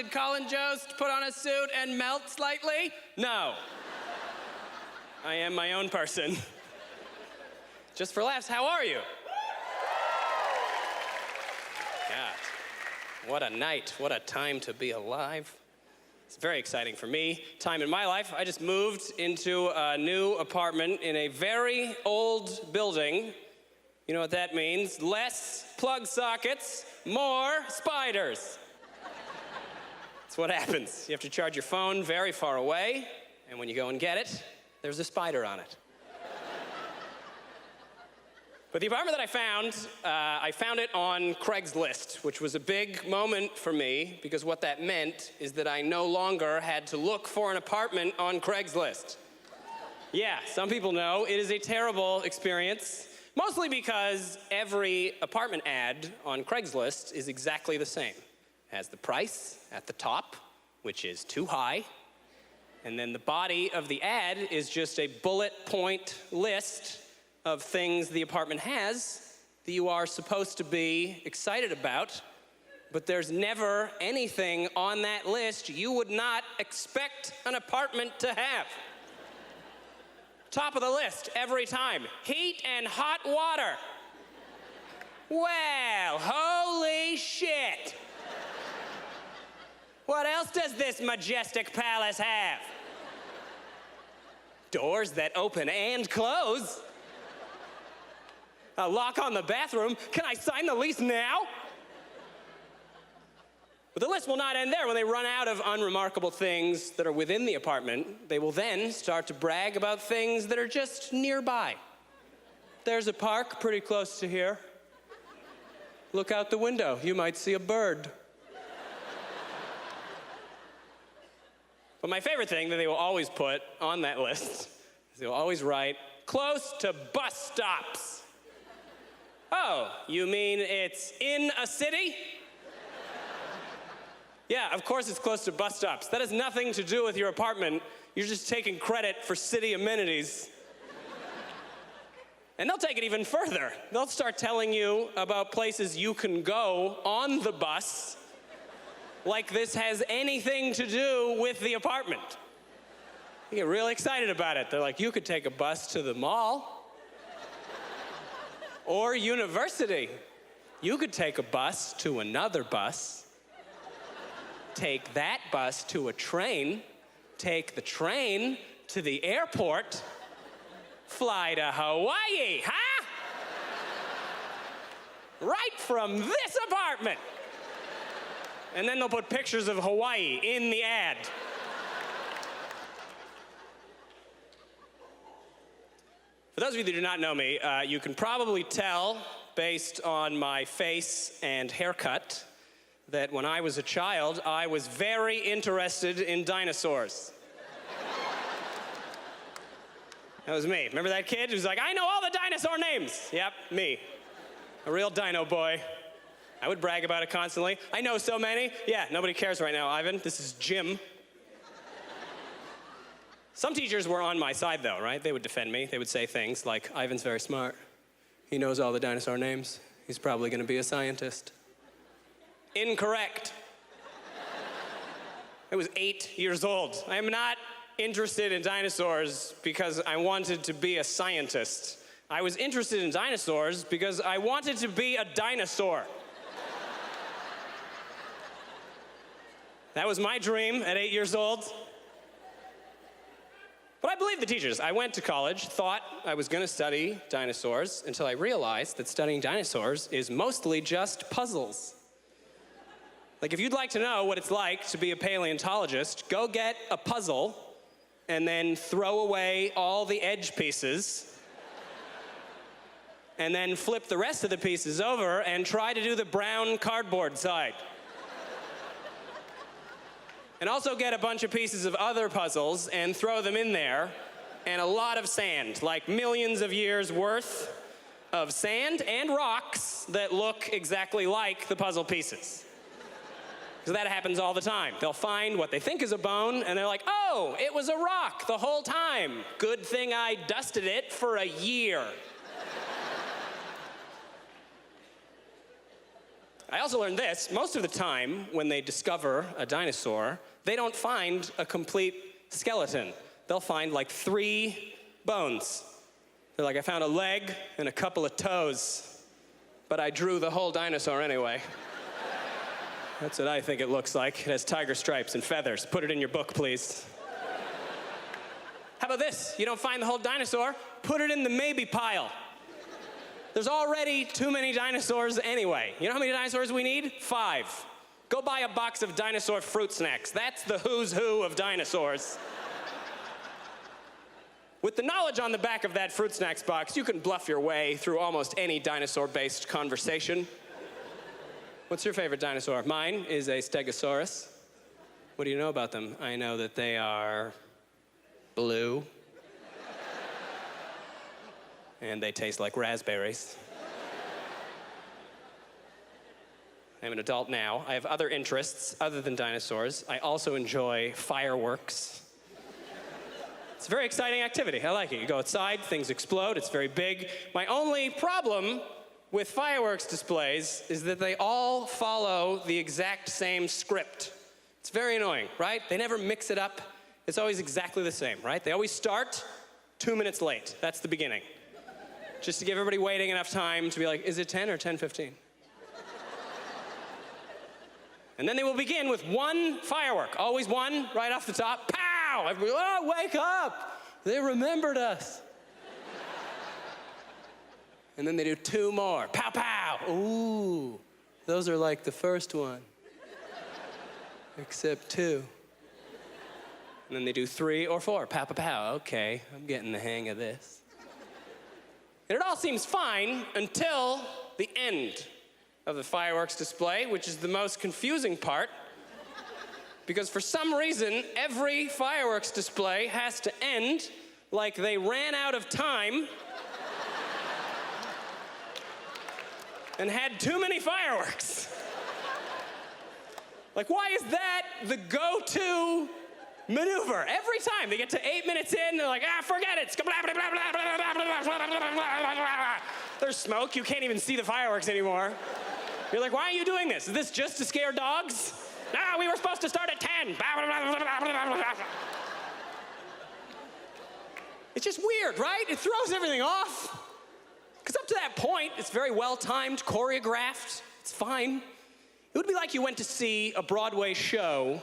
Did Colin Jost put on a suit and melt slightly? No. I am my own person. Just for laughs, how are you? God, what a night, what a time to be alive. It's very exciting for me. Time in my life, I just moved into a new apartment in a very old building. You know what that means? Less plug sockets, more spiders. That's what happens. You have to charge your phone very far away, and when you go and get it, there's a spider on it. But the apartment that I found it on Craigslist, which was a big moment for me because what that meant is that I no longer had to look for an apartment on Craigslist. Yeah, some people know it is a terrible experience, mostly because every apartment ad on Craigslist is exactly the same. It has the price at the top, which is too high, and then the body of the ad is just a bullet point list of things the apartment has that you are supposed to be excited about, but there's never anything on that list you would not expect an apartment to have. Top of the list every time, heat and hot water. Well, holy shit. What else does this majestic palace have? Doors that open and close. A lock on the bathroom. Can I sign the lease now? But the list will not end there. When they run out of unremarkable things that are within the apartment, they will then start to brag about things that are just nearby. There's a park pretty close to here. Look out the window. You might see a bird. But my favorite thing that they will always put on that list is they will always write, close to bus stops. Oh, you mean it's in a city? Yeah, of course it's close to bus stops. That has nothing to do with your apartment. You're just taking credit for city amenities. And they'll take it even further. They'll start telling you about places you can go on the bus, like this has anything to do with the apartment. You get really excited about it. They're like, you could take a bus to the mall. Or university. You could take a bus to another bus, take that bus to a train, take the train to the airport, fly to Hawaii, huh? Right from this apartment. And then they'll put pictures of Hawaii in the ad. For those of you that do not know me, you can probably tell, based on my face and haircut, that when I was a child, I was very interested in dinosaurs. That was me. Remember that kid who's like, I know all the dinosaur names? Yep, me. A real dino boy. I would brag about it constantly. I know so many. Yeah, nobody cares right now, Ivan. This is Jim. Some teachers were on my side, though, right? They would defend me. They would say things like, Ivan's very smart. He knows all the dinosaur names. He's probably going to be a scientist. Incorrect. I was 8 years old. I am not interested in dinosaurs because I wanted to be a scientist. I was interested in dinosaurs because I wanted to be a dinosaur. That was my dream at 8 years old. But I believed the teachers. I went to college, thought I was going to study dinosaurs, until I realized that studying dinosaurs is mostly just puzzles. Like, if you'd like to know what it's like to be a paleontologist, go get a puzzle and then throw away all the edge pieces and then flip the rest of the pieces over and try to do the brown cardboard side. And also get a bunch of pieces of other puzzles and throw them in there, and a lot of sand, like millions of years worth of sand and rocks that look exactly like the puzzle pieces. So that happens all the time. They'll find what they think is a bone, and they're like, oh, it was a rock the whole time. Good thing I dusted it for a year. I also learned this. Most of the time, when they discover a dinosaur, they don't find a complete skeleton. They'll find like 3 bones. They're like, I found a leg and a couple of toes, but I drew the whole dinosaur anyway. That's what I think it looks like. It has tiger stripes and feathers. Put it in your book, please. How about this? You don't find the whole dinosaur, put it in the maybe pile. There's already too many dinosaurs anyway. You know how many dinosaurs we need? 5. Go buy a box of dinosaur fruit snacks. That's the who's who of dinosaurs. With the knowledge on the back of that fruit snacks box, you can bluff your way through almost any dinosaur-based conversation. What's your favorite dinosaur? Mine is a Stegosaurus. What do you know about them? I know that they are blue. And they taste like raspberries. I'm an adult now. I have other interests other than dinosaurs. I also enjoy fireworks. It's a very exciting activity. I like it. You go outside, things explode, it's very big. My only problem with fireworks displays is that they all follow the exact same script. It's very annoying, right? They never mix it up. It's always exactly the same, right? They always start 2 minutes late. That's the beginning. Just to give everybody waiting enough time to be like, is it 10 or 10:15? And then they will begin with 1 firework, always 1 right off the top. Pow! Everybody, oh, wake up! They remembered us. And then they do 2 more. Pow, pow! Ooh, those are like the first one. Except 2. And then they do 3 or 4. Pow, pow, pow. Okay, I'm getting the hang of this. And it all seems fine until the end of the fireworks display, which is the most confusing part. Because for some reason, every fireworks display has to end like they ran out of time and had too many fireworks. Like, why is that the go-to maneuver? Every time they get to 8 minutes in, they're like, forget it. There's smoke. You can't even see the fireworks anymore. You're like, why are you doing this? Is this just to scare dogs? No, we were supposed to start at 10. It's just weird, right? It throws everything off. Because up to that point, it's very well-timed, choreographed. It's fine. It would be like you went to see a Broadway show,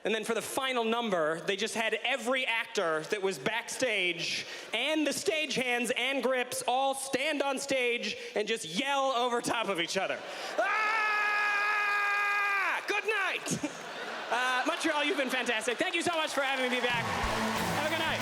and then for the final number, they just had every actor that was backstage and the stagehands and grips all stand on stage and just yell over top of each other. Ah! Good night. Montreal, you've been fantastic. Thank you so much for having me back. Have a good night.